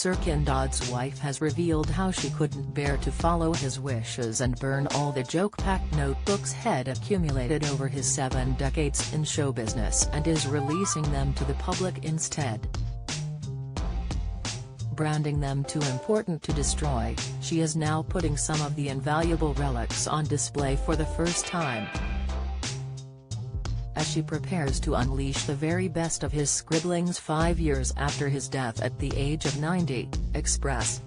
Dodd's wife has revealed how she couldn't bear to follow his wishes and burn all the joke-packed notebooks had accumulated over his 7 decades in show business and is releasing them to the public instead. Branding them too important to destroy, she is now putting some of the invaluable relics on display for the first time, as she prepares to unleash the very best of his scribblings 5 years after his death at the age of 90, Express.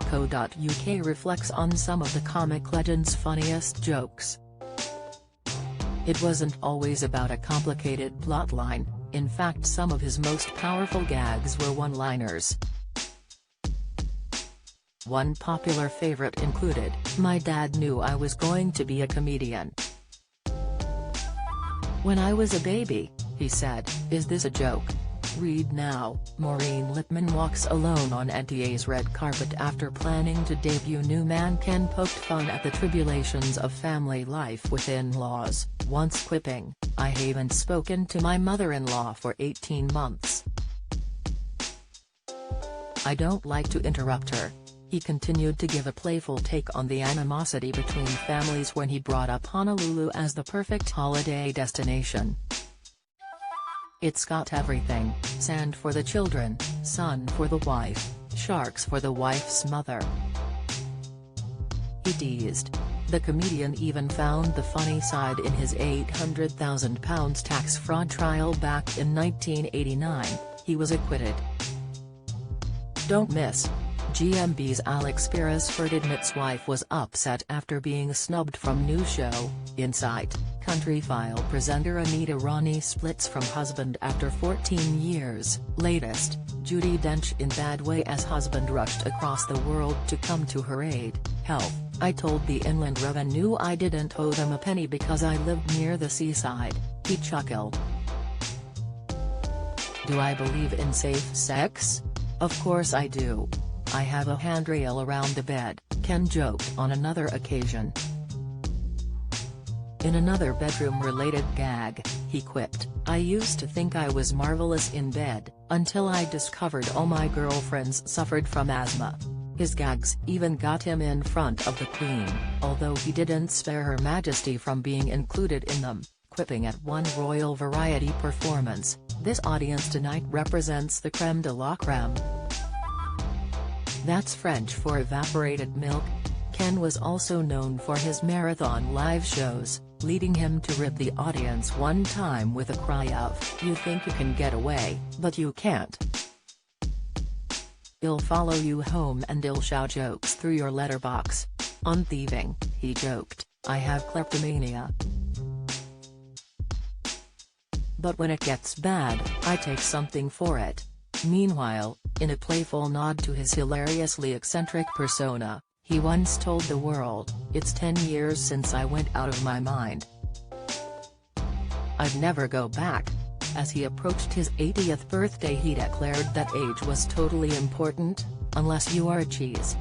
Co.uk reflects on some of the comic legend's funniest jokes. It wasn't always about a complicated plotline. In fact, some of his most powerful gags were one-liners. One popular favorite included, "My dad knew I was going to be a comedian. When I was a baby, he said, 'Is this a joke?' Read now." Maureen Lipman walks alone on NTA's red carpet after planning to debut new man Ken poked fun at the tribulations of family life with in-laws, once quipping, "I haven't spoken to my mother-in-law for 18 months. I don't like to interrupt her." He continued to give a playful take on the animosity between families when he brought up Honolulu as the perfect holiday destination. "It's got everything: sand for the children, sun for the wife, sharks for the wife's mother." He teased. The comedian even found the funny side in his £800,000 tax fraud trial back in 1989, he was acquitted. Don't miss. GMB's Alex Beresford admits wife was upset after being snubbed from new show, Insight. Country File presenter Anita Ronnie splits from husband after 14 years. Latest, Judi Dench in bad way as husband rushed across the world to come to her aid. Health, "I told the Inland Revenue I didn't owe them a penny because I lived near the seaside," he chuckled. "Do I believe in safe sex? Of course I do. I have a handrail around the bed," Ken joked on another occasion. In another bedroom-related gag, he quipped, "I used to think I was marvelous in bed, until I discovered all my girlfriends suffered from asthma." His gags even got him in front of the Queen, although he didn't spare Her Majesty from being included in them, quipping at one royal variety performance, "This audience tonight represents the creme de la creme. That's French for evaporated milk." Ken was also known for his marathon live shows, leading him to rib the audience one time with a cry of, "You think you can get away, but you can't. I'll follow you home and I'll shout jokes through your letterbox." On thieving, he joked, "I have kleptomania. But when it gets bad, I take something for it." Meanwhile, in a playful nod to his hilariously eccentric persona, he once told the world, "It's 10 years since I went out of my mind. I'd never go back." As he approached his 80th birthday, he declared that age was totally important, unless you are a cheese.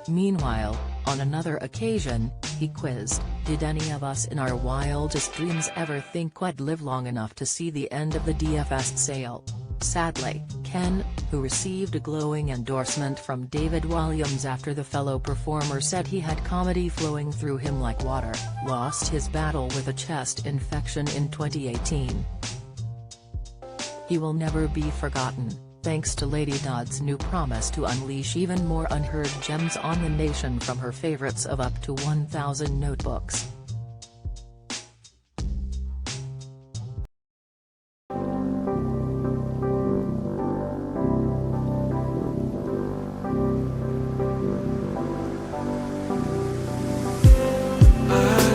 Meanwhile, on another occasion, he quizzed, "Did any of us in our wildest dreams ever think we'd live long enough to see the end of the DFS sale?" Sadly, Ken, who received a glowing endorsement from David Walliams after the fellow performer said he had comedy flowing through him like water, lost his battle with a chest infection in 2018. He will never be forgotten, thanks to Lady Dodd's new promise to unleash even more unheard gems on the nation from her favorites of up to 1,000 notebooks.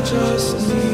Just need